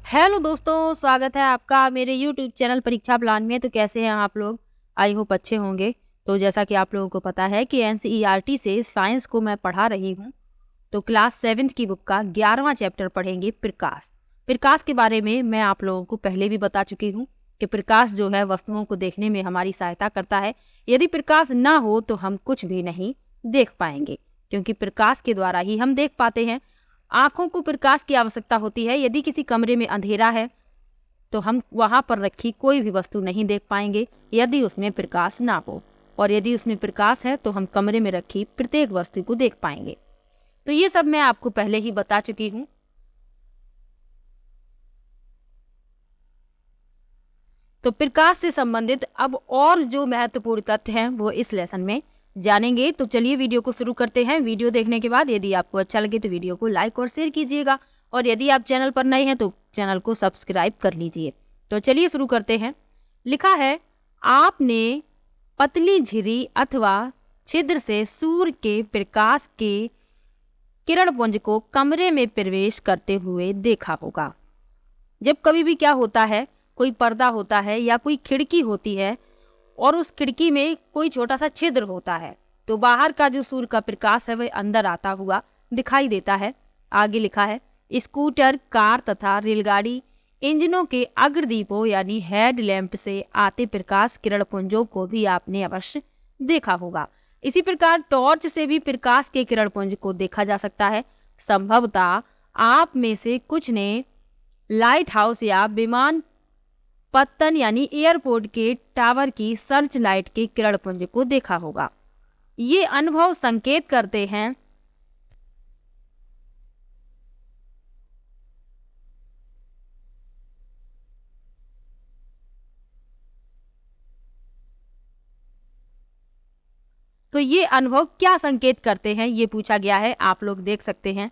Hello दोस्तों, स्वागत है आपका मेरे यूट्यूब चैनल परीक्षा प्लान में। तो कैसे हैं आप लोग? आई होप अच्छे होंगे। तो जैसा कि आप लोगों को पता है कि एनसीईआरटी से साइंस को मैं पढ़ा रही हूँ, तो क्लास 7th की बुक का 11वां चैप्टर पढ़ेंगे प्रकाश। प्रकाश के बारे में मैं आप लोगों को पहले भी बता चुकी हूँ कि प्रकाश जो है वस्तुओं को देखने में हमारी सहायता करता है। यदि प्रकाश ना हो तो हम कुछ भी नहीं देख पाएंगे, क्योंकि प्रकाश के द्वारा ही हम देख पाते हैं। आँखों को प्रकाश की आवश्यकता होती है। यदि किसी कमरे में अंधेरा है तो हम वहाँ पर रखी कोई भी वस्तु नहीं देख पाएंगे यदि उसमें प्रकाश ना हो, और यदि उसमें प्रकाश है तो हम कमरे में रखी प्रत्येक वस्तु को देख पाएंगे। तो ये सब मैं आपको पहले ही बता चुकी हूँ। तो प्रकाश से संबंधित अब और जो महत्वपूर्ण तथ्य हैं वो इस लेसन में जानेंगे। तो चलिए वीडियो को शुरू करते हैं। वीडियो देखने के बाद यदि आपको अच्छा लगे तो वीडियो को लाइक और शेयर कीजिएगा, और यदि आप चैनल पर नए हैं तो चैनल को सब्सक्राइब कर लीजिए। तो चलिए शुरू करते हैं। लिखा है, आपने पतली झिरी अथवा छिद्र से सूर्य के प्रकाश के किरणपुंज को कमरे में प्रवेश करते हुए देखा होगा। जब कभी भी क्या होता है, कोई पर्दा होता है या कोई खिड़की होती है और उस खिड़की में कोई छोटा सा छिद्र होता है, तो बाहर का जो सूर्य का प्रकाश है वह अंदर आता हुआ दिखाई देता है। आगे लिखा है, स्कूटर, कार तथा रेलगाड़ी इंजनों के अग्रदीपों यानी हेडलैम्प से आते प्रकाश किरणपुंजों को भी आपने अवश्य देखा होगा। इसी प्रकार टॉर्च से भी प्रकाश के किरणपुंज को देखा जा सकता है। संभवतः आप में से कुछ ने लाइट हाउस या विमान पत्तन यानी एयरपोर्ट के टावर की सर्च लाइट के किरणपुंज को देखा होगा। ये अनुभव संकेत करते हैं तो ये अनुभव क्या संकेत करते हैं, ये पूछा गया है। आप लोग देख सकते हैं,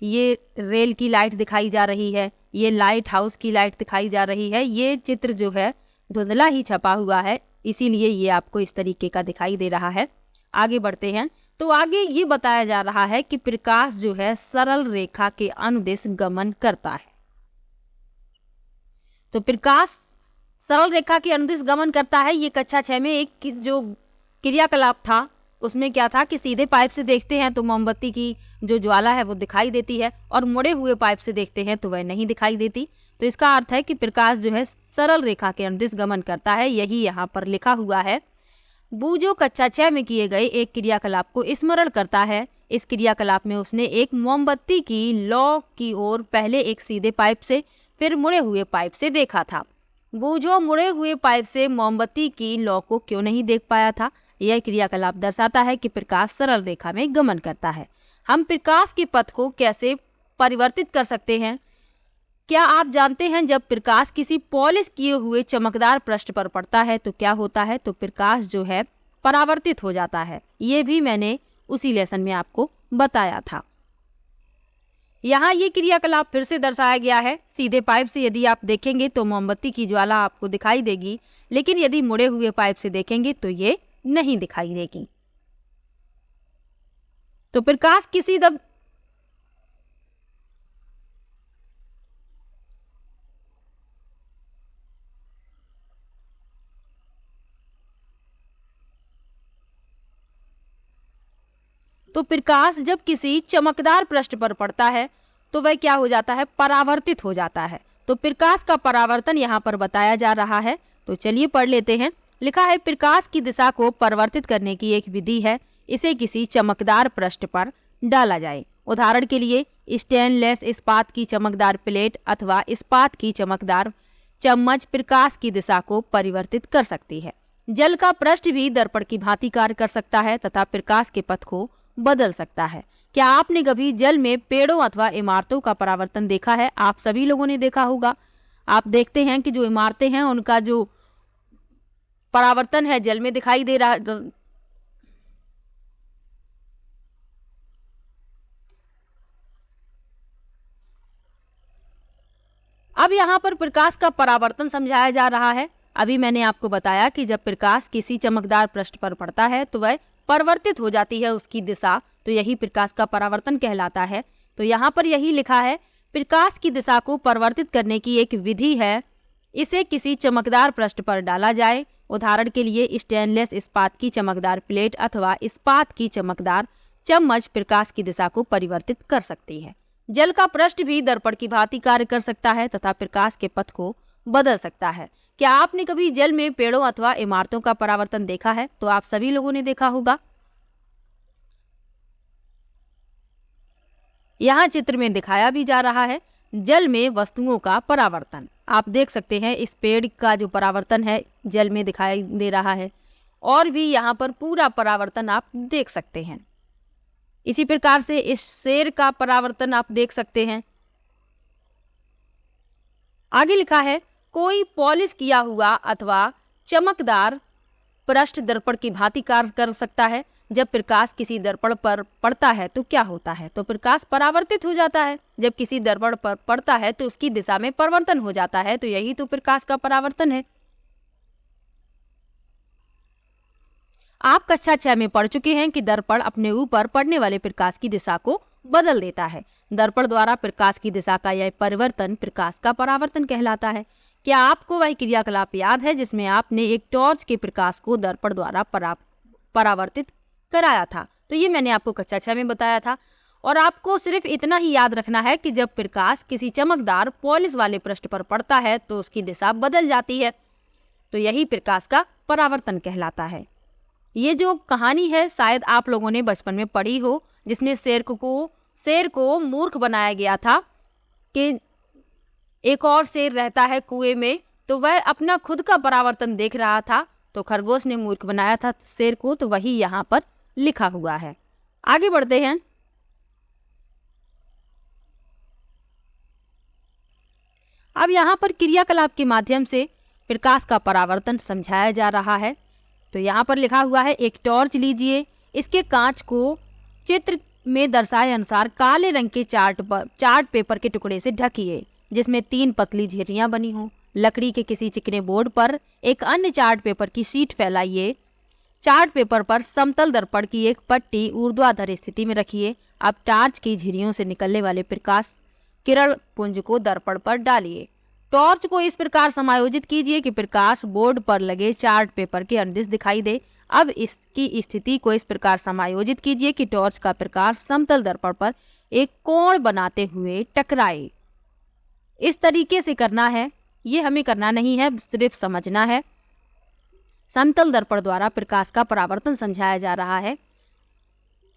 ये रेल की लाइट दिखाई जा रही है, ये लाइट हाउस की लाइट दिखाई जा रही है। ये चित्र जो है धुंधला ही छपा हुआ है, इसीलिए ये आपको इस तरीके का दिखाई दे रहा है। आगे बढ़ते हैं। तो आगे ये बताया जा रहा है कि प्रकाश जो है सरल रेखा के अनुदिश गमन करता है। तो प्रकाश सरल रेखा के अनुदिश गमन करता है। ये कक्षा 6 में एक जो क्रियाकलाप था उसमें क्या था कि सीधे पाइप से देखते हैं तो मोमबत्ती की जो ज्वाला है वो दिखाई देती है, और मुड़े हुए पाइप से देखते हैं तो वह नहीं दिखाई देती। तो इसका अर्थ है कि प्रकाश जो है सरल रेखा के अनुदिश गमन करता है। यही यहाँ पर लिखा हुआ है। बूझो कक्षा 6 में किए गए एक क्रियाकलाप को स्मरण करता है। इस क्रियाकलाप में उसने एक मोमबत्ती की लौ की ओर पहले एक सीधे पाइप से फिर मुड़े हुए पाइप से देखा था। बूझो मुड़े हुए पाइप से मोमबत्ती की लौ को क्यों नहीं देख पाया था? यह क्रियाकलाप दर्शाता है कि प्रकाश सरल रेखा में गमन करता है। हम प्रकाश के पथ को कैसे परिवर्तित कर सकते हैं? क्या आप जानते हैं जब प्रकाश किसी पॉलिश किए हुए चमकदार पृष्ठ पर पड़ता है तो क्या होता है? तो प्रकाश जो है परावर्तित हो जाता है। ये भी मैंने उसी लेसन में आपको बताया था। यहाँ ये क्रियाकलाप फिर से दर्शाया गया है। सीधे पाइप से यदि आप देखेंगे तो मोमबत्ती की ज्वाला आपको दिखाई देगी, लेकिन यदि मुड़े हुए पाइप से देखेंगे तो ये नहीं दिखाई देगी। तो प्रकाश किसी तो प्रकाश जब किसी चमकदार पृष्ठ पर पड़ता है तो वह क्या हो जाता है? परावर्तित हो जाता है। तो प्रकाश का परावर्तन यहाँ पर बताया जा रहा है। तो चलिए पढ़ लेते हैं। लिखा है, प्रकाश की दिशा को परिवर्तित करने की एक विधि है, इसे किसी चमकदार पृष्ठ पर डाला जाए। उदाहरण के लिए स्टेनलेस इस्पात की चमकदार प्लेट अथवा इस्पात की चमकदार चम्मच प्रकाश की दिशा को परिवर्तित कर सकती है। जल का पृष्ठ भी दर्पण की भांति कार्य कर सकता है तथा प्रकाश के पथ को बदल सकता है। क्या आपने कभी जल में पेड़ों अथवा इमारतों का परावर्तन देखा है? आप सभी लोगों ने देखा होगा। आप देखते हैं कि जो इमारतें हैं उनका जो परावर्तन है जल में दिखाई दे रहा। अब यहाँ पर प्रकाश का परावर्तन समझाया जा रहा है। अभी मैंने आपको बताया कि जब प्रकाश किसी चमकदार पृष्ठ पर पड़ता है तो वह परिवर्तित हो जाती है उसकी दिशा, तो यही प्रकाश का परावर्तन कहलाता है। तो यहाँ पर यही लिखा है प्रकाश की दिशा को परिवर्तित करने की एक विधि है। इसे किसी चमकदार पृष्ठ पर डाला जाए। उदाहरण के लिए स्टेनलेस इस्पात की चमकदार प्लेट अथवा इस्पात की चमकदार चम्मच प्रकाश की दिशा को परिवर्तित कर सकती है। जल का पृष्ठ भी दर्पण की भांति कार्य कर सकता है तथा प्रकाश के पथ को बदल सकता है। क्या आपने कभी जल में पेड़ों अथवा इमारतों का परावर्तन देखा है? तो आप सभी लोगों ने देखा होगा। यहाँ चित्र में दिखाया भी जा रहा है जल में वस्तुओं का परावर्तन। आप देख सकते हैं इस पेड़ का जो परावर्तन है जल में दिखाई दे रहा है, और भी यहाँ पर पूरा परावर्तन आप देख सकते हैं। इसी प्रकार से इस शेर का परावर्तन आप देख सकते हैं। आगे लिखा है कोई पॉलिश किया हुआ अथवा चमकदार पृष्ठ दर्पण की भांति कार्य कर सकता है। जब प्रकाश किसी दर्पण पर पड़ता है तो क्या होता है? तो प्रकाश परावर्तित हो जाता है। जब किसी दर्पण पर पड़ता है तो उसकी दिशा में परिवर्तन हो जाता है। तो यही तो प्रकाश का परावर्तन है। आप कक्षा 6 में पढ़ चुके हैं कि दर्पण अपने ऊपर पड़ने वाले प्रकाश की दिशा को बदल देता है। दर्पण द्वारा प्रकाश की दिशा का यह परिवर्तन प्रकाश का परावर्तन कहलाता है। क्या आपको वह क्रियाकलाप याद है जिसमें आपने एक टॉर्च के प्रकाश को दर्पण द्वारा परावर्तित कराया था? तो ये मैंने आपको कक्षा 6 में बताया था। और आपको सिर्फ इतना ही याद रखना है कि जब प्रकाश किसी चमकदार पॉलिश वाले पृष्ठ पर पड़ता है तो उसकी दिशा बदल जाती है। तो यही प्रकाश का परावर्तन कहलाता है। ये जो कहानी है शायद आप लोगों ने बचपन में पढ़ी हो, जिसमें शेर को मूर्ख बनाया गया था कि एक और शेर रहता है कुएं में, तो वह अपना खुद का परावर्तन देख रहा था, तो खरगोश ने मूर्ख बनाया था शेर को। तो वही यहाँ पर लिखा हुआ है। आगे बढ़ते हैं। अब यहाँ पर क्रियाकलाप के माध्यम से प्रकाश का परावर्तन समझाया जा रहा है। तो यहाँ पर लिखा हुआ है एक टॉर्च लीजिए, इसके कांच को चित्र में दर्शाए अनुसार काले रंग के चार्ट पेपर के टुकड़े से ढकिए जिसमें 3 पतली झिर्रियां बनी हों। लकड़ी के किसी चिकने बोर्ड पर एक अन्य चार्ट पेपर की शीट फैलाइए। चार्ट पेपर पर समतल दर्पण की एक पट्टी ऊर्ध्वाधर स्थिति में रखिए। अब टार्च की झिर्रियों से निकलने वाले प्रकाश किरण पुंज को दर्पण पर डालिए। टॉर्च को इस प्रकार समायोजित कीजिए कि प्रकाश बोर्ड पर लगे चार्ट पेपर के अनुदिश दिखाई दे। अब इसकी स्थिति को इस प्रकार समायोजित कीजिए कि टॉर्च का प्रकाश समतल दर्पण पर एक कोण बनाते हुए टकराए। इस तरीके से करना है, ये हमें करना नहीं है, सिर्फ समझना है। समतल दर्पण द्वारा प्रकाश का परावर्तन समझाया जा रहा है।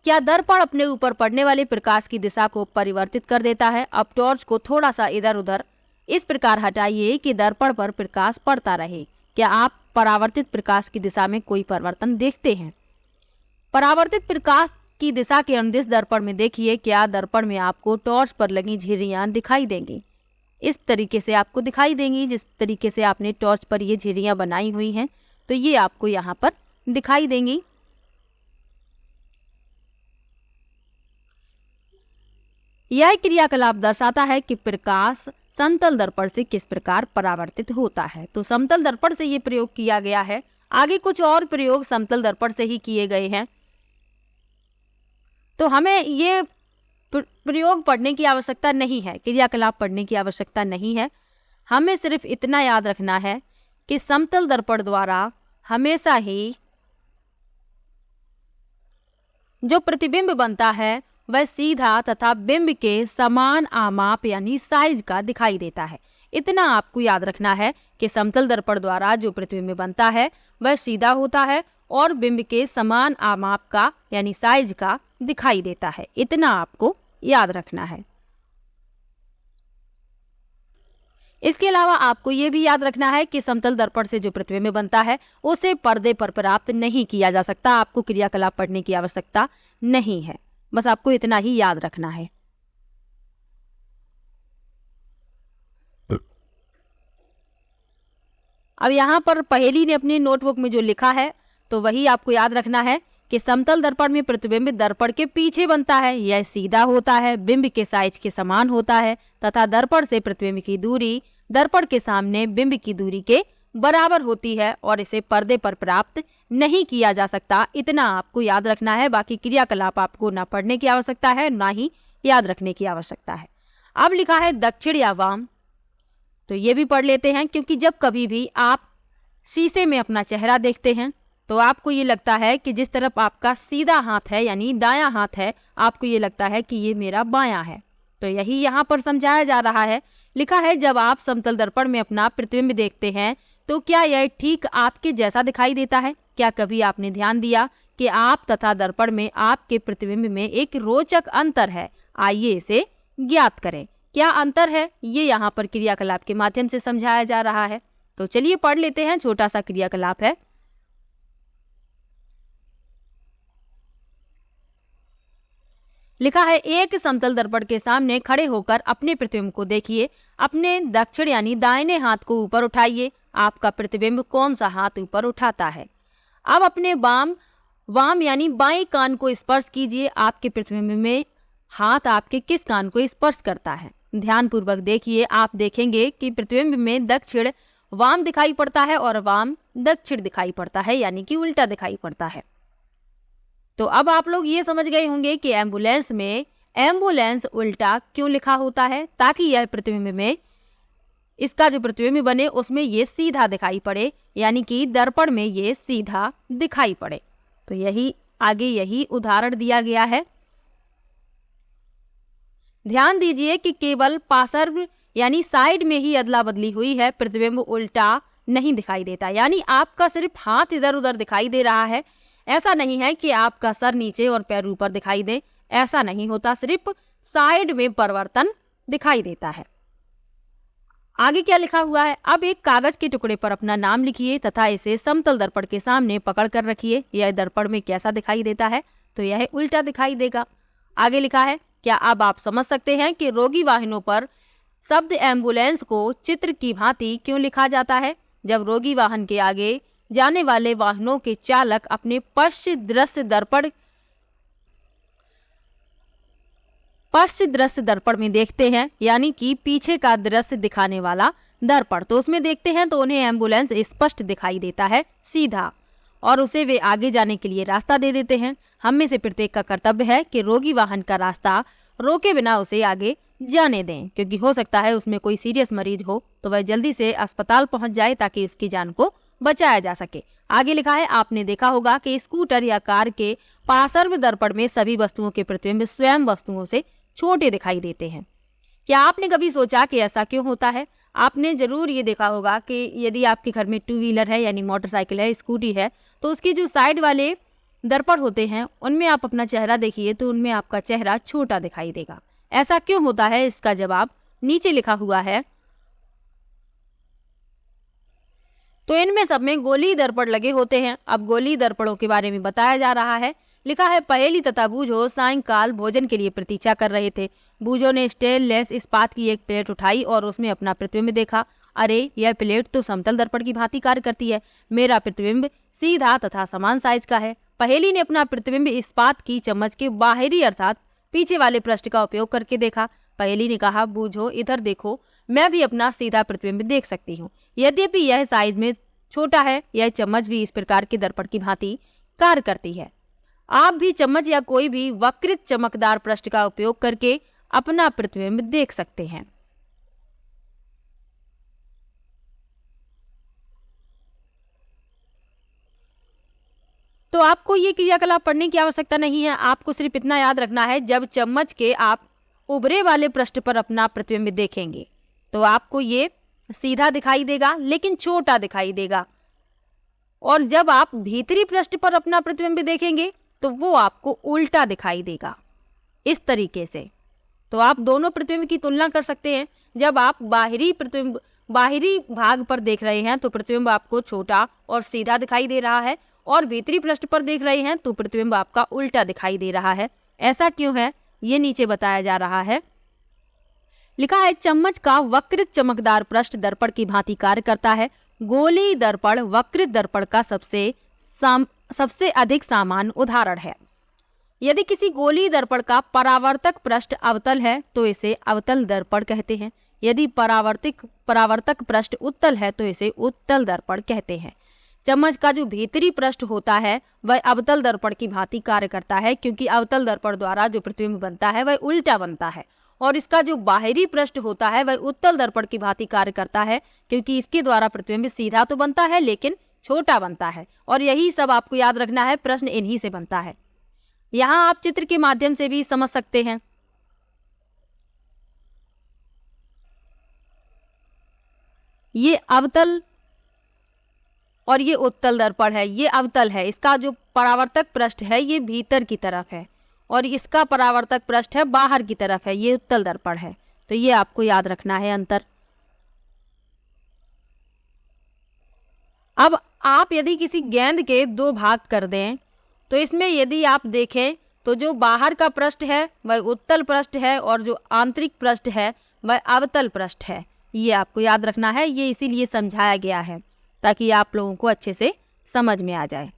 क्या दर्पण अपने ऊपर पड़ने वाले प्रकाश की दिशा को परिवर्तित कर देता है? अब टॉर्च को थोड़ा सा इधर उधर इस प्रकार हटाइए कि दर्पण पर प्रकाश पड़ता रहे। क्या आप परावर्तित प्रकाश की दिशा में कोई परिवर्तन देखते हैं? परावर्तित प्रकाश की दिशा के अनुदिश दर्पण में देखिए, क्या दर्पण में आपको टॉर्च पर लगी झिर्रियां दिखाई देंगी? इस तरीके से आपको दिखाई देंगी जिस तरीके से आपने टॉर्च पर ये झिर्रियां बनाई हुई हैं, तो ये आपको यहाँ पर दिखाई देंगी। यह क्रियाकलाप दर्शाता है कि प्रकाश समतल दर्पण से किस प्रकार परावर्तित होता है। तो समतल दर्पण से ये प्रयोग किया गया है। आगे कुछ और प्रयोग समतल दर्पण से ही किए गए हैं। तो हमें ये प्रयोग पढ़ने की आवश्यकता नहीं है, क्रियाकलाप पढ़ने की आवश्यकता नहीं है। हमें सिर्फ इतना याद रखना है कि समतल दर्पण द्वारा हमेशा ही जो प्रतिबिंब बनता है वह सीधा तथा बिंब के समान आमाप यानी साइज का दिखाई देता है। इतना आपको याद रखना है कि समतल दर्पण द्वारा जो प्रतिबिंब बनता है वह सीधा होता है और बिंब के समान आमाप का यानी साइज का दिखाई देता है। इतना आपको याद रखना है। इसके अलावा आपको ये भी याद रखना है कि समतल दर्पण से जो प्रतिबिंब बनता है उसे पर्दे पर प्राप्त नहीं किया जा सकता। आपको क्रियाकलाप पढ़ने की आवश्यकता नहीं है, बस आपको इतना ही याद रखना है। अब यहाँ पर पहेली ने अपनी नोटबुक में जो लिखा है तो वही आपको याद रखना है कि समतल दर्पण में प्रतिबिंब दर्पण के पीछे बनता है, यह सीधा होता है, बिंब के साइज के समान होता है तथा दर्पण से प्रतिबिंब की दूरी दर्पण के सामने बिंब की दूरी के बराबर होती है और इसे पर्दे पर प्राप्त नहीं किया जा सकता। इतना आपको याद रखना है। बाकी क्रियाकलाप आपको ना पढ़ने की आवश्यकता है ना ही याद रखने की आवश्यकता है। अब लिखा है दक्षिण या वाम, तो ये भी पढ़ लेते हैं, क्योंकि जब कभी भी आप शीशे में अपना चेहरा देखते हैं तो आपको ये लगता है कि जिस तरफ आपका सीधा हाथ है यानी दायां हाथ है, आपको ये लगता है कि ये मेरा बायां है। तो यही यहाँ पर समझाया जा रहा है। लिखा है जब आप समतल दर्पण में अपना प्रतिबिंब देखते हैं तो क्या यह ठीक आपके जैसा दिखाई देता है? क्या कभी आपने ध्यान दिया कि आप तथा दर्पण में आपके प्रतिबिंब में एक रोचक अंतर है? आइए इसे ज्ञात करें। क्या अंतर है, ये यहाँ पर क्रियाकलाप के माध्यम से समझाया जा रहा है। तो चलिए पढ़ लेते हैं। छोटा सा क्रियाकलाप है। लिखा है एक समतल दर्पण के सामने खड़े होकर अपने प्रतिबिंब को देखिए। अपने दक्षिण यानी दाहिने हाथ को ऊपर उठाइए। आपका प्रतिबिंब कौन सा हाथ ऊपर उठाता है? अब अपने वाम यानी बाएं कान को स्पर्श कीजिए। आपके प्रतिबिंब में हाथ आपके किस कान को स्पर्श करता है? ध्यान पूर्वक देखिए। आप देखेंगे कि प्रतिबिंब में दक्षिण वाम दिखाई पड़ता है और वाम दक्षिण दिखाई पड़ता है, यानी कि उल्टा दिखाई पड़ता है। तो अब आप लोग ये समझ गए होंगे कि एम्बुलेंस में एम्बुलेंस उल्टा क्यों लिखा होता है, ताकि यह प्रतिबिंब में इसका जो प्रतिबिंब बने उसमें ये सीधा दिखाई पड़े, यानी कि दर्पण में ये सीधा दिखाई पड़े। तो यही उदाहरण दिया गया है। ध्यान दीजिए कि केवल पार्श्व यानी साइड में ही अदला बदली हुई है, प्रतिबिंब उल्टा नहीं दिखाई देता। यानी आपका सिर्फ हाथ इधर उधर दिखाई दे रहा है। ऐसा नहीं है कि आपका सर नीचे और पैर ऊपर दिखाई दे, ऐसा नहीं होता, सिर्फ साइड में परिवर्तन दिखाई देता है। आगे क्या लिखा हुआ है? अब एक कागज के टुकड़े पर अपना नाम लिखिए तथा इसे समतल दर्पण के सामने पकड़ कर रखिए। यह दर्पण में कैसा दिखाई देता है? तो यह उल्टा दिखाई देगा। आगे लिखा है, क्या अब आप समझ सकते हैं कि रोगी वाहनों पर शब्द एम्बुलेंस को चित्र की भांति क्यों लिखा जाता है? जब रोगी वाहन के आगे जाने वाले वाहनों के चालक अपने पश्च दृश्य दर्पण में देखते हैं, यानी कि पीछे का दृश्य दिखाने वाला दर्पण, तो उसमें देखते हैं तो उन्हें एम्बुलेंस स्पष्ट दिखाई देता है, सीधा, और उसे वे आगे जाने के लिए रास्ता दे देते हैं। हम में से प्रत्येक का कर्तव्य है कि रोगी वाहन का रास्ता रोके बिना उसे आगे जाने दें, क्योंकि हो सकता है उसमें कोई सीरियस मरीज हो तो वह जल्दी से अस्पताल पहुंच जाए ताकि उसकी जान को बचाया जा सके। आगे लिखा है, आपने देखा होगा कि स्कूटर या कार के पार्श्व दर्पण में सभी वस्तुओं के प्रतिबिंब स्वयं वस्तुओं से छोटे दिखाई देते हैं। क्या आपने कभी सोचा कि ऐसा क्यों होता है? आपने जरूर ये देखा होगा कि यदि आपके घर में टू व्हीलर है यानी मोटरसाइकिल है, स्कूटी है, तो उसकी जो साइड वाले दर्पण होते हैं उनमें आप अपना चेहरा देखिए तो उनमें आपका चेहरा छोटा दिखाई देगा। ऐसा क्यों होता है? इसका जवाब नीचे लिखा हुआ है। तो इनमें सब में गोली दर्पण लगे होते हैं। अब गोली दर्पणों के बारे में बताया जा रहा है। लिखा है, पहेली तथा बूझो सायंकाल भोजन के लिए प्रतीक्षा कर रहे थे। बूझो ने स्टेनलेस इस्पात की एक प्लेट उठाई और उसमें अपना प्रतिबिंब देखा। अरे, यह प्लेट तो समतल दर्पण की भांति कार्य करती है। मेरा प्रतिबिंब सीधा तथा समान साइज का है। पहेली ने अपना प्रतिबिंब इस्पात की चम्मच के बाहरी अर्थात पीछे वाले पृष्ठ का उपयोग करके देखा। पहेली ने कहा, बूझो इधर देखो, मैं भी अपना सीधा प्रतिबिंब देख सकती हूँ। यद्यपि यह साइज में छोटा है, यह चम्मच भी इस प्रकार के दर्पण की भांति कार्य करती है। आप भी चम्मच या कोई भी वक्रित चमकदार पृष्ठ का उपयोग करके अपना प्रतिबिंब देख सकते हैं। तो आपको ये क्रियाकलाप पढ़ने की आवश्यकता नहीं है। आपको सिर्फ इतना याद रखना है, जब चम्मच के आप उभरे वाले पृष्ठ पर अपना प्रतिबिंब देखेंगे तो आपको ये सीधा दिखाई देगा लेकिन छोटा दिखाई देगा, और जब आप भीतरी पृष्ठ पर अपना प्रतिबिंब देखेंगे तो वो आपको उल्टा दिखाई देगा, इस तरीके से। तो आप दोनों प्रतिबिंब की तुलना कर सकते हैं। जब आप बाहरी भाग पर देख रहे हैं तो प्रतिबिंब आपको छोटा और सीधा दिखाई दे रहा है, और भीतरी पृष्ठ पर देख रहे हैं तो प्रतिबिंब आपका उल्टा दिखाई दे रहा है। ऐसा क्यों है, ये नीचे बताया जा रहा है। लिखा है, चम्मच का वक्रित चमकदार पृष्ठ दर्पण की भांति कार्य करता है। गोली दर्पण वक्रित दर्पण का सबसे अधिक सामान्य उदाहरण है। यदि किसी गोली दर्पण का परावर्तक पृष्ठ अवतल है तो इसे अवतल दर्पण कहते हैं। यदि परावर्तक पृष्ठ उत्तल है तो इसे उत्तल दर्पण कहते हैं। चम्मच का जो भीतरी पृष्ठ होता है वह अवतल दर्पण की भांति कार्य करता है, क्योंकि अवतल दर्पण द्वारा जो प्रतिबिंब बनता है वह उल्टा बनता है, और इसका जो बाहरी पृष्ठ होता है वह उत्तल दर्पण की भांति कार्य करता है, क्योंकि इसके द्वारा प्रतिबिंब सीधा तो बनता है लेकिन छोटा बनता है। और यही सब आपको याद रखना है, प्रश्न इन्हीं से बनता है। यहाँ आप चित्र के माध्यम से भी समझ सकते हैं। ये अवतल और ये उत्तल दर्पण है। ये अवतल है, इसका जो परावर्तक पृष्ठ है ये भीतर की तरफ है और इसका परावर्तक पृष्ठ है बाहर की तरफ है, ये उत्तल दर्पण है। तो ये आपको याद रखना है अंतर। अब आप यदि किसी गेंद के दो भाग कर दें तो इसमें यदि आप देखें तो जो बाहर का पृष्ठ है वह उत्तल पृष्ठ है और जो आंतरिक पृष्ठ है वह अवतल पृष्ठ है। ये आपको याद रखना है, ये इसीलिए समझाया गया है ताकि आप लोगों को अच्छे से समझ में आ जाए।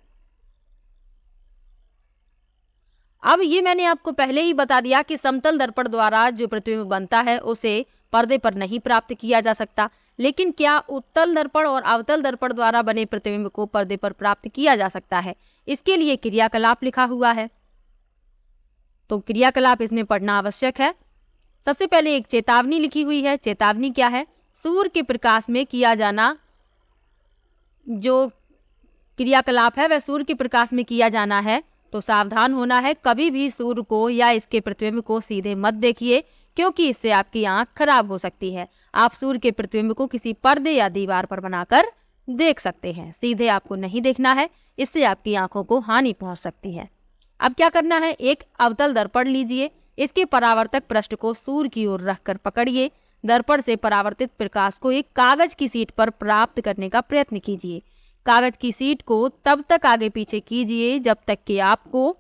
अब ये मैंने आपको पहले ही बता दिया कि समतल दर्पण द्वारा जो प्रतिबिंब बनता है उसे पर्दे पर नहीं प्राप्त किया जा सकता, लेकिन क्या उत्तल दर्पण और अवतल दर्पण द्वारा बने प्रतिबिंब को पर्दे पर प्राप्त किया जा सकता है? इसके लिए क्रियाकलाप लिखा हुआ है, तो क्रियाकलाप इसमें पढ़ना आवश्यक है। सबसे पहले एक चेतावनी लिखी हुई है। चेतावनी क्या है? सूर्य के प्रकाश में किया जाना जो क्रियाकलाप है वह सूर्य के प्रकाश में किया जाना है, तो सावधान होना है। कभी भी सूर्य को या इसके प्रतिबिंब को सीधे मत देखिए, क्योंकि इससे आपकी आंख खराब हो सकती है। आप सूर्य के प्रतिबिंब को किसी पर्दे या दीवार पर बनाकर देख सकते हैं, सीधे आपको नहीं देखना है, इससे आपकी आंखों को हानि पहुंच सकती है। अब क्या करना है? एक अवतल दर्पण लीजिए, इसके परावर्तक पृष्ठ को सूर्य की ओर रखकर पकड़िए। दर्पण से परावर्तित प्रकाश को एक कागज की शीट पर प्राप्त करने का प्रयत्न कीजिए। कागज की शीट को तब तक आगे पीछे कीजिए जब तक कि आपको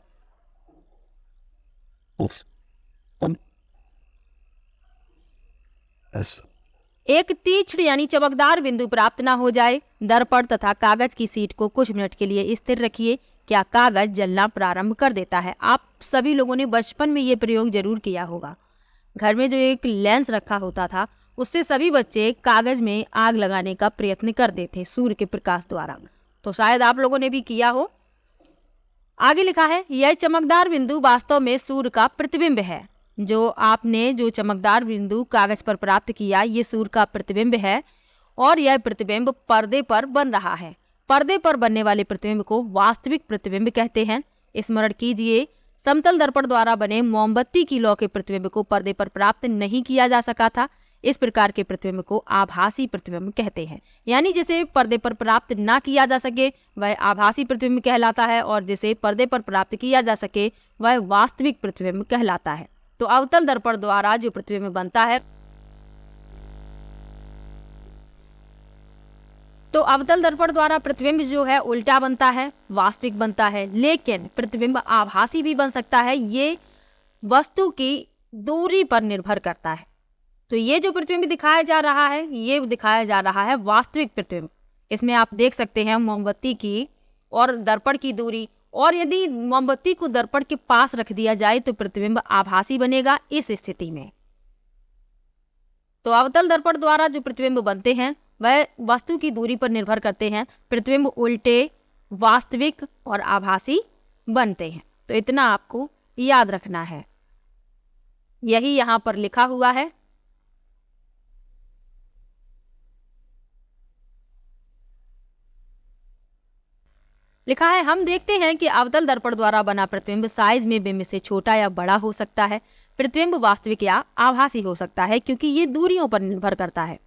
एक तीक्ष्ण यानी चमकदार बिंदु प्राप्त ना हो जाए। दर्पण तथा कागज की शीट को कुछ मिनट के लिए स्थिर रखिए। क्या कागज जलना प्रारंभ कर देता है? आप सभी लोगों ने बचपन में ये प्रयोग जरूर किया होगा। घर में जो एक लेंस रखा होता था उससे सभी बच्चे कागज में आग लगाने का प्रयत्न करते थे सूर्य के प्रकाश द्वारा, तो शायद आप लोगों ने भी किया हो। आगे लिखा है, यह चमकदार बिंदु वास्तव में सूर्य का प्रतिबिंब है। जो आपने जो चमकदार बिंदु कागज पर प्राप्त किया ये सूर्य का प्रतिबिंब है और यह प्रतिबिंब पर्दे पर बन रहा है। पर्दे पर बनने वाले प्रतिबिंब को वास्तविक प्रतिबिंब कहते हैं। स्मरण कीजिए, समतल दर्पण द्वारा बने मोमबत्ती की लौ के प्रतिबिंब को पर्दे पर प्राप्त नहीं किया जा सका था। इस प्रकार के प्रतिबिंब को आभासी प्रतिबिंब कहते हैं। यानी जिसे पर्दे पर प्राप्त ना किया जा सके वह आभासी प्रतिबिंब कहलाता है और जिसे पर्दे पर प्राप्त किया जा सके वह वास्तविक प्रतिबिंब कहलाता है। तो अवतल दर्पण द्वारा जो प्रतिबिंब बनता है, तो अवतल दर्पण द्वारा प्रतिबिंब जो है उल्टा बनता है, वास्तविक बनता है। लेकिन प्रतिबिंब आभासी भी बन सकता है, ये वस्तु की दूरी पर निर्भर करता है। तो ये जो प्रतिबिंब दिखाया जा रहा है ये दिखाया जा रहा है वास्तविक प्रतिबिंब। इसमें आप देख सकते हैं मोमबत्ती की और दर्पण की दूरी, और यदि मोमबत्ती को दर्पण के पास रख दिया जाए तो प्रतिबिंब आभासी बनेगा इस स्थिति में। तो अवतल दर्पण द्वारा जो प्रतिबिंब बनते हैं वह वस्तु की दूरी पर निर्भर करते हैं। प्रतिबिंब उल्टे, वास्तविक और आभासी बनते हैं। तो इतना आपको याद रखना है, यही यहाँ पर लिखा हुआ है। लिखा है, हम देखते हैं कि अवतल दर्पण द्वारा बना प्रतिबिंब साइज में बिंब से छोटा या बड़ा हो सकता है। प्रतिबिंब वास्तविक या आभासी हो सकता है क्योंकि ये दूरियों पर निर्भर करता है।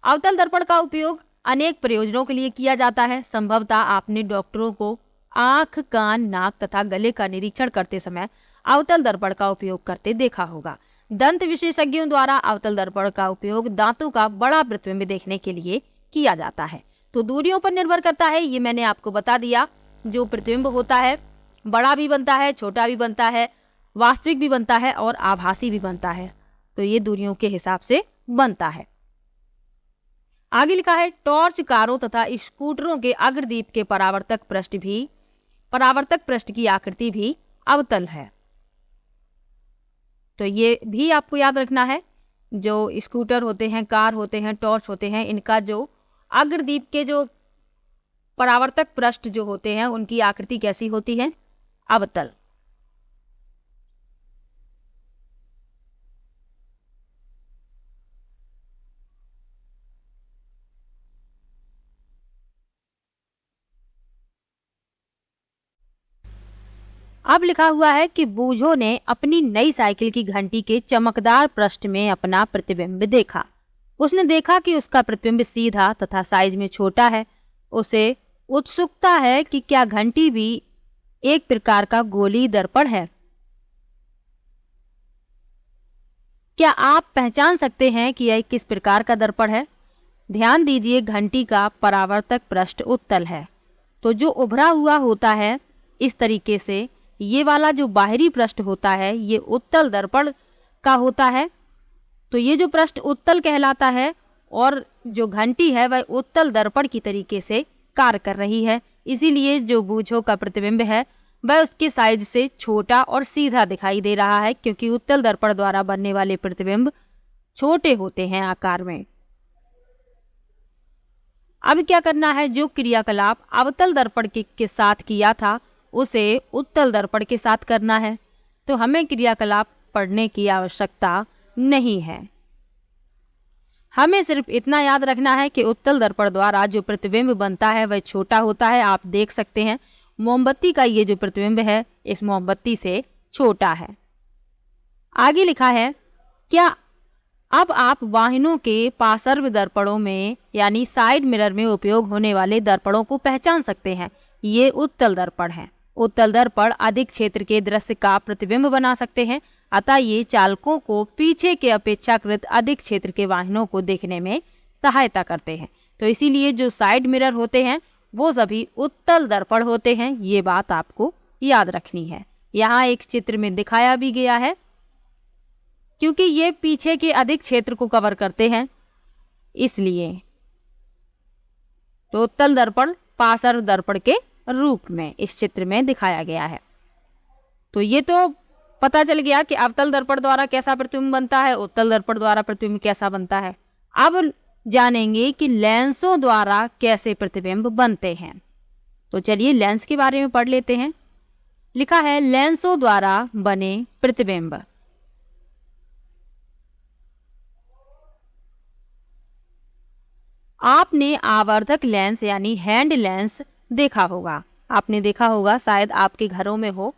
अवतल दर्पण का उपयोग अनेक प्रयोजनों के लिए किया जाता है। संभवतः आपने डॉक्टरों को आंख, कान, नाक तथा गले का निरीक्षण करते समय अवतल दर्पण का उपयोग करते देखा होगा। दंत विशेषज्ञों द्वारा अवतल दर्पण का उपयोग दांतों का बड़ा प्रतिबिंब देखने के लिए किया जाता है। तो दूरियों पर निर्भर करता है, ये मैंने आपको बता दिया। जो प्रतिबिंब होता है बड़ा भी बनता है, छोटा भी बनता है, वास्तविक भी बनता है और आभासी भी बनता है। तो ये दूरियों के हिसाब से बनता है। आगे लिखा है, टॉर्च, कारों तथा स्कूटरों के अग्रदीप के परावर्तक पृष्ठ की आकृति भी अवतल है। तो ये भी आपको याद रखना है। जो स्कूटर होते हैं, कार होते हैं, टॉर्च होते हैं, इनका जो अग्रदीप के जो परावर्तक पृष्ठ जो होते हैं उनकी आकृति कैसी होती है? अवतल। अब लिखा हुआ है कि बूझो ने अपनी नई साइकिल की घंटी के चमकदार पृष्ठ में अपना प्रतिबिंब देखा। उसने देखा कि उसका प्रतिबिंब सीधा तथा साइज में छोटा है। उसे उत्सुकता है कि क्या घंटी भी एक प्रकार का गोली दर्पण है। क्या आप पहचान सकते हैं कि यह किस प्रकार का दर्पण है? ध्यान दीजिए, घंटी का परावर्तक पृष्ठ उत्तल है, तो जो उभरा हुआ होता है इस तरीके से, ये वाला जो बाहरी पृष्ठ होता है ये उत्तल दर्पण का होता है। तो ये जो पृष्ठ उत्तल कहलाता है और जो घंटी है वह उत्तल दर्पण की तरीके से कार्य कर रही है। इसीलिए जो बूझो का प्रतिबिंब है वह उसके साइज से छोटा और सीधा दिखाई दे रहा है, क्योंकि उत्तल दर्पण द्वारा बनने वाले प्रतिबिंब छोटे होते हैं आकार में। अब क्या करना है, जो क्रियाकलाप अवतल दर्पण के साथ किया था उसे उत्तल दर्पण के साथ करना है। तो हमें क्रियाकलाप पढ़ने की आवश्यकता नहीं है। हमें सिर्फ इतना याद रखना है कि उत्तल दर्पण द्वारा जो प्रतिबिंब बनता है वह छोटा होता है। आप देख सकते हैं मोमबत्ती का ये जो प्रतिबिंब है इस मोमबत्ती से छोटा है। आगे लिखा है, क्या अब आप वाहनों के पार्श्व दर्पणों में यानी साइड मिरर में उपयोग होने वाले दर्पणों को पहचान सकते हैं। ये उत्तल दर्पण है। उत्तल दर्पण अधिक क्षेत्र के दृश्य का प्रतिबिंब बना सकते हैं, अतः ये चालकों को पीछे के अपेक्षाकृत अधिक क्षेत्र के वाहनों को देखने में सहायता करते हैं। तो इसीलिए जो साइड मिरर होते हैं वो सभी उत्तल दर्पण होते हैं। ये बात आपको याद रखनी है। यहाँ एक चित्र में दिखाया भी गया है, क्योंकि ये पीछे के अधिक क्षेत्र को कवर करते हैं इसलिए। तो उत्तल दर्पण पार्श्व दर्पण के रूप में इस चित्र में दिखाया गया है। तो ये तो पता चल गया कि अवतल दर्पण द्वारा कैसा प्रतिबिंब बनता है, उत्तल दर्पण द्वारा प्रतिबिंब कैसा बनता है। अब जानेंगे कि लेंसों द्वारा कैसे प्रतिबिंब बनते हैं। तो चलिए लेंस के बारे में पढ़ लेते हैं। लिखा है, लेंसों द्वारा बने प्रतिबिंब। आपने आवर्धक लेंस यानी हैंड लेंस देखा होगा। आपने देखा होगा, शायद आपके घरों में हो।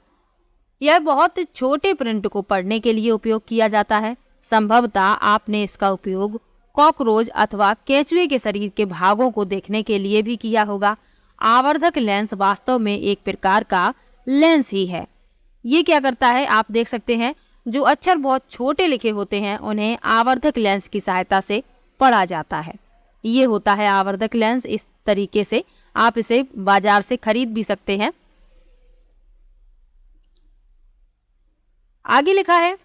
यह बहुत छोटे प्रिंट को पढ़ने के लिए उपयोग किया जाता है। संभवतः आपने इसका उपयोग कॉकरोच अथवा केंचुए के शरीर के भागों को देखने के लिए भी किया होगा। आवर्धक लेंस वास्तव में एक प्रकार का लेंस ही है। ये क्या करता है, आप देख सकते हैं, जो अक्षर बहुत छोटे लिखे होते हैं उन्हें आवर्धक लेंस की सहायता से पढ़ा जाता है। ये होता है आवर्धक लेंस। इस तरीके से आप इसे बाजार से खरीद भी सकते हैं। आगे लिखा है,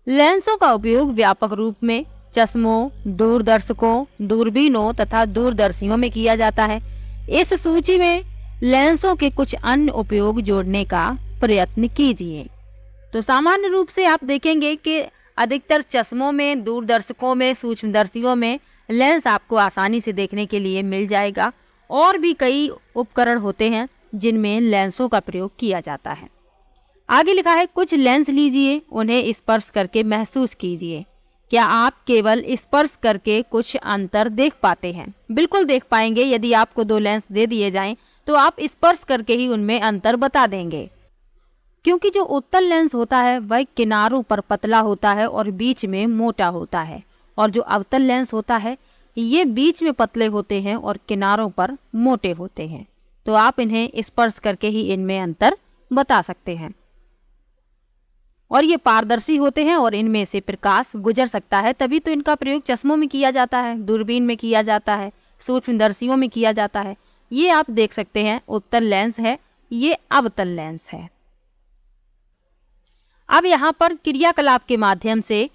लेंसों का उपयोग व्यापक रूप में चश्मों, दूरदर्शकों, दूरबीनों तथा दूरदर्शियों में किया जाता है। इस सूची में लेंसों के कुछ अन्य उपयोग जोड़ने का प्रयत्न कीजिए। तो सामान्य रूप से आप देखेंगे कि अधिकतर चश्मों में, दूरदर्शकों में, सूक्ष्मदर्शियों में लेंस आपको आसानी से देखने के लिए मिल जाएगा। और भी कई उपकरण होते हैं जिनमें लेंसों का प्रयोग किया जाता है। आगे लिखा है, कुछ लेंस लीजिए, उन्हें स्पर्श करके महसूस कीजिए। क्या आप केवल स्पर्श करके कुछ अंतर देख पाते हैं? बिल्कुल देख पाएंगे। यदि आपको 2 लेंस दे दिए जाएं तो आप स्पर्श करके ही उनमें अंतर बता देंगे, क्योंकि जो उत्तल लेंस होता है वह किनारों पर पतला होता है और बीच में मोटा होता है, और जो अवतल लेंस होता है ये बीच में पतले होते हैं और किनारों पर मोटे होते हैं। तो आप इन्हें स्पर्श करके ही इनमें अंतर बता सकते हैं। और ये पारदर्शी होते हैं और इनमें से प्रकाश गुजर सकता है, तभी तो इनका प्रयोग चश्मों में किया जाता है, दूरबीन में किया जाता है, सूक्ष्मदर्शियों में किया जाता है। ये आप देख सकते हैं उत्तल लेंस है, ये अवतल लेंस है। अब यहाँ पर क्रियाकलाप के माध्यम से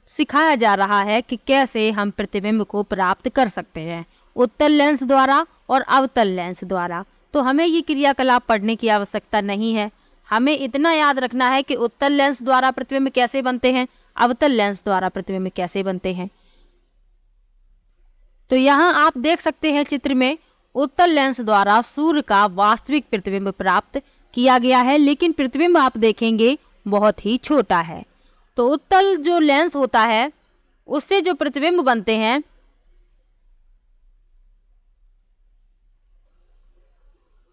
सिखाया जा रहा है कि कैसे हम प्रतिबिंब को प्राप्त कर सकते हैं, उत्तल लेंस द्वारा और अवतल लेंस द्वारा। तो हमें ये क्रियाकलाप पढ़ने की आवश्यकता नहीं है। हमें इतना याद रखना है कि उत्तल लेंस द्वारा प्रतिबिंब कैसे बनते हैं, अवतल लेंस द्वारा प्रतिबिंब कैसे बनते हैं। तो यहाँ आप देख सकते हैं चित्र में, उत्तल लेंस द्वारा सूर्य का वास्तविक प्रतिबिंब प्राप्त किया गया है, लेकिन प्रतिबिंब आप देखेंगे बहुत ही छोटा है। तो उत्तल जो लेंस होता है उससे जो प्रतिबिंब बनते हैं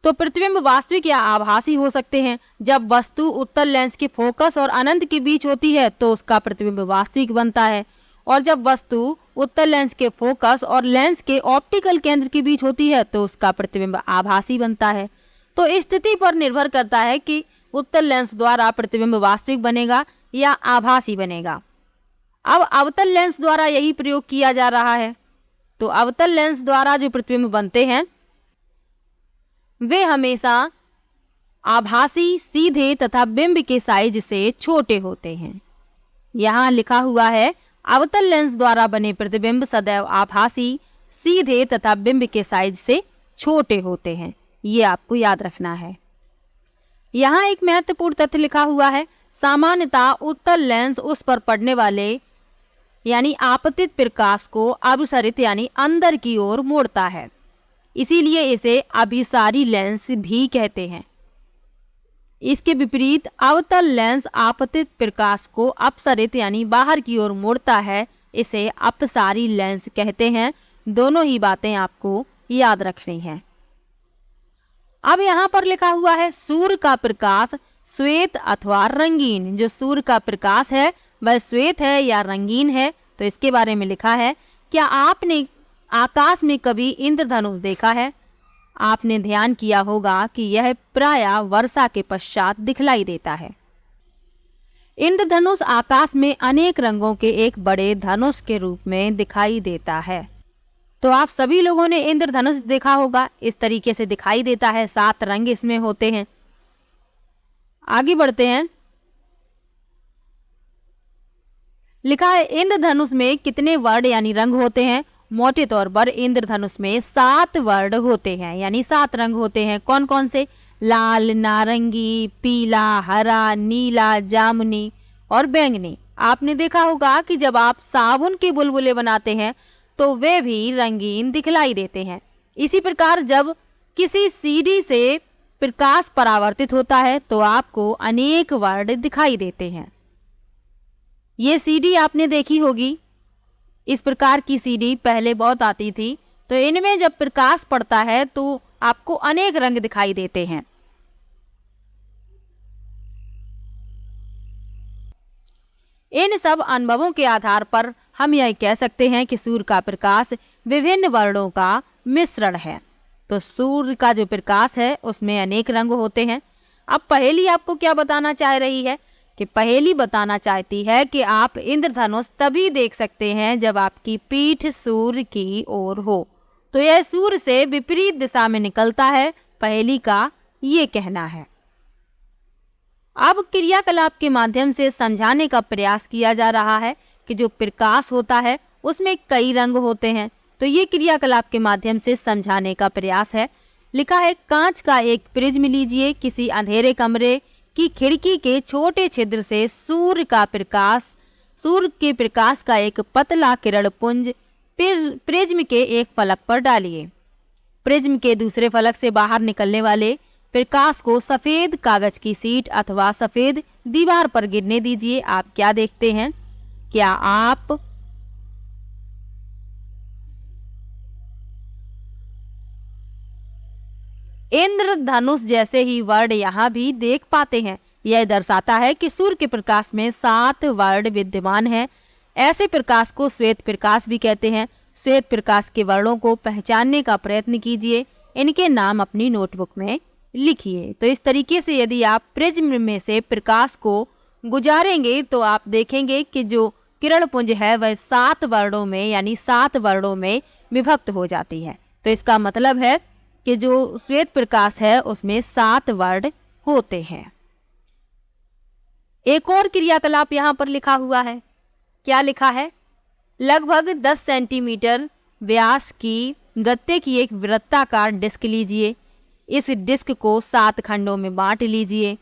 तो प्रतिबिंब वास्तविक या आभासी हो सकते हैं। जब वस्तु उत्तल लेंस के फोकस और अनंत के बीच होती है तो उसका प्रतिबिंब वास्तविक बनता है, और जब वस्तु उत्तल लेंस के फोकस और लेंस के ऑप्टिकल केंद्र के बीच होती है तो उसका प्रतिबिंब आभासी बनता है। तो इस स्थिति पर निर्भर करता है कि उत्तल लेंस द्वारा प्रतिबिंब वास्तविक बनेगा या आभासी बनेगा। अब अवतल लेंस द्वारा यही प्रयोग किया जा रहा है। तो अवतल लेंस द्वारा जो प्रतिबिंब बनते हैं वे हमेशा आभासी, सीधे तथा बिंब के साइज से छोटे होते हैं। यहाँ लिखा हुआ है अवतल लेंस द्वारा बने प्रतिबिंब सदैव आभासी, सीधे तथा बिंब के साइज से छोटे होते हैं। ये आपको याद रखना है। यहाँ एक महत्वपूर्ण तथ्य लिखा हुआ है, सामान्यतः उत्तल लेंस उस पर पड़ने वाले यानी आपतित प्रकाश को अपसरित यानी अंदर की ओर मोड़ता है, इसीलिए इसे अभिसारी लेंस भी कहते हैं। इसके विपरीत अवतल लेंस आपतित प्रकाश को अपसरित यानी बाहर की ओर मोड़ता है, इसे अपसारी लेंस कहते हैं। दोनों ही बातें आपको याद रखनी है। अब यहाँ पर लिखा हुआ है सूर्य का प्रकाश श्वेत अथवा रंगीन। जो सूर्य का प्रकाश है वह श्वेत है या रंगीन है। तो इसके बारे में लिखा है, क्या आपने आकाश में कभी इंद्रधनुष देखा है? आपने ध्यान किया होगा कि यह प्रायः वर्षा के पश्चात दिखलाई देता है। इंद्रधनुष आकाश में अनेक रंगों के एक बड़े धनुष के रूप में दिखाई देता है। तो आप सभी लोगों ने इंद्रधनुष देखा होगा, इस तरीके से दिखाई देता है, 7 रंग इसमें होते हैं। आगे बढ़ते हैं। लिखा है इंद्रधनुष में कितने वर्ण यानी रंग होते हैं? मोटे तौर पर इंद्रधनुष में 7 वर्ण होते हैं यानी 7 रंग होते हैं। कौन कौन से? लाल, नारंगी, पीला, हरा, नीला, जामुनी और बैंगनी। आपने देखा होगा कि जब आप साबुन के बुलबुले बनाते हैं तो वे भी रंगीन दिखलाई देते हैं। इसी प्रकार जब किसी सीढ़ी से प्रकाश परावर्तित होता है तो आपको अनेक वर्ण दिखाई देते हैं। ये सीढ़ी आपने देखी होगी, इस प्रकार की सीढ़ी पहले बहुत आती थी। तो इनमें जब प्रकाश पड़ता है तो आपको अनेक रंग दिखाई देते हैं। इन सब अनुभवों के आधार पर हम यह कह सकते हैं कि सूर्य का प्रकाश विभिन्न वर्णों का मिश्रण है। तो सूर्य का जो प्रकाश है उसमें अनेक रंग होते हैं। अब पहेली आपको क्या बताना चाह रही है कि पहेली बताना चाहती है कि आप इंद्रधनुष तभी देख सकते हैं जब आपकी पीठ सूर्य की ओर हो। तो यह सूर्य से विपरीत दिशा में निकलता है, पहेली का ये कहना है। अब क्रियाकलाप के माध्यम से समझाने का प्रयास किया जा रहा है कि जो प्रकाश होता है उसमें कई रंग होते हैं। तो ये क्रियाकलाप के माध्यम से समझाने का प्रयास है। लिखा है कांच का एक प्रिज्म लीजिए, किसी अंधेरे कमरे की खिड़की के छोटे छिद्र से सूर्य के प्रकाश का एक पतला किरण पुंज प्रिज्म के एक फलक पर डालिए। प्रिज्म के दूसरे फलक से बाहर निकलने वाले प्रकाश को सफेद कागज की सीट अथवा सफेद दीवार पर गिरने दीजिए। आप क्या देखते हैं? क्या आप इंद्रधनुष जैसे ही वर्ण यहाँ भी देख पाते हैं? यह दर्शाता है कि सूर्य के प्रकाश में 7 वर्ण विद्यमान हैं। ऐसे प्रकाश को श्वेत प्रकाश भी कहते हैं। श्वेत प्रकाश के वर्णों को पहचानने का प्रयत्न कीजिए, इनके नाम अपनी नोटबुक में लिखिए। तो इस तरीके से यदि आप प्रिज्म में से प्रकाश को गुजारेंगे तो आप देखेंगे कि जो किरण पुंज है वह 7 वर्णों में यानी 7 वर्णों में विभक्त हो जाती है। तो इसका मतलब है कि जो श्वेत प्रकाश है उसमें 7 वर्ण होते हैं। एक और क्रियाकलाप यहाँ पर लिखा हुआ है। क्या लिखा है? लगभग 10 सेंटीमीटर व्यास की गत्ते की एक वृत्ताकार डिस्क लीजिए। इस डिस्क को 7 खंडों में बांट लीजिए।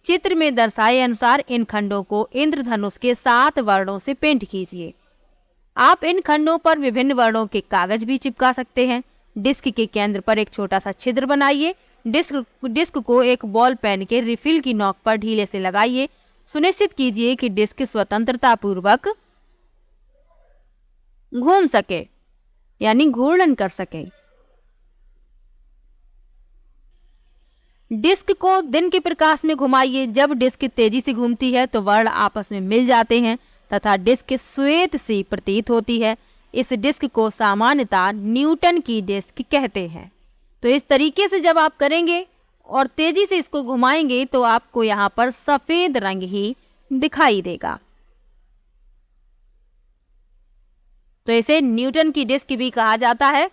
चित्र में दर्शाए अनुसार इन खंडों को इंद्रधनुष के 7 वर्णों से पेंट कीजिए। आप इन खंडों पर विभिन्न वर्णों के कागज भी चिपका सकते हैं। डिस्क के केंद्र पर एक छोटा सा छिद्र बनाइए। डिस्क को एक बॉल पेन के रिफिल की नोक पर ढीले से लगाइए। सुनिश्चित कीजिए कि डिस्क स्वतंत्रता पूर्वक घूम सके यानी घूर्णन कर सके। डिस्क को दिन के प्रकाश में घुमाइए। जब डिस्क तेजी से घूमती है तो वर्ण आपस में मिल जाते हैं तथा डिस्क श्वेत सी प्रतीत होती है। इस डिस्क को सामान्यतः न्यूटन की डिस्क कहते हैं। तो इस तरीके से जब आप करेंगे और तेजी से इसको घुमाएंगे तो आपको यहाँ पर सफेद रंग ही दिखाई देगा। तो इसे न्यूटन की डिस्क भी कहा जाता है।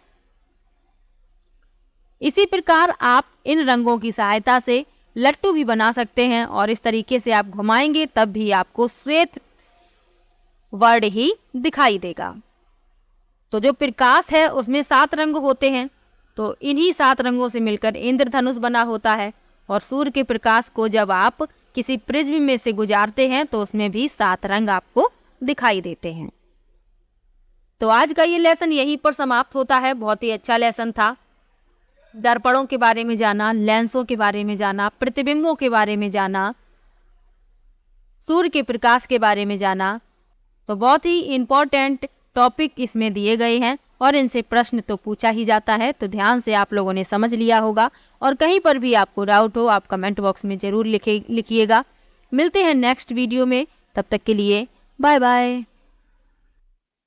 इसी प्रकार आप इन रंगों की सहायता से लट्टू भी बना सकते हैं और इस तरीके से आप घुमाएंगे तब भी आपको श्वेत वर्ण ही दिखाई देगा। तो जो प्रकाश है उसमें 7 रंग होते हैं, तो इन्हीं 7 रंगों से मिलकर इंद्रधनुष बना होता है। और सूर्य के प्रकाश को जब आप किसी प्रिज्म में से गुजारते हैं तो उसमें भी 7 रंग आपको दिखाई देते हैं। तो आज का ये लेसन यहीं पर समाप्त होता है। बहुत ही अच्छा लेसन था। दर्पणों के बारे में जाना, लेंसों के बारे में जाना, प्रतिबिंबों के बारे में जाना, सूर्य के प्रकाश के बारे में जाना। तो बहुत ही इम्पोर्टेंट टॉपिक इसमें दिए गए हैं और इनसे प्रश्न तो पूछा ही जाता है। तो ध्यान से आप लोगों ने समझ लिया होगा और कहीं पर भी आपको डाउट हो आप कमेंट बॉक्स में ज़रूर लिखिएगा। मिलते हैं नेक्स्ट वीडियो में, तब तक के लिए बाय बाय।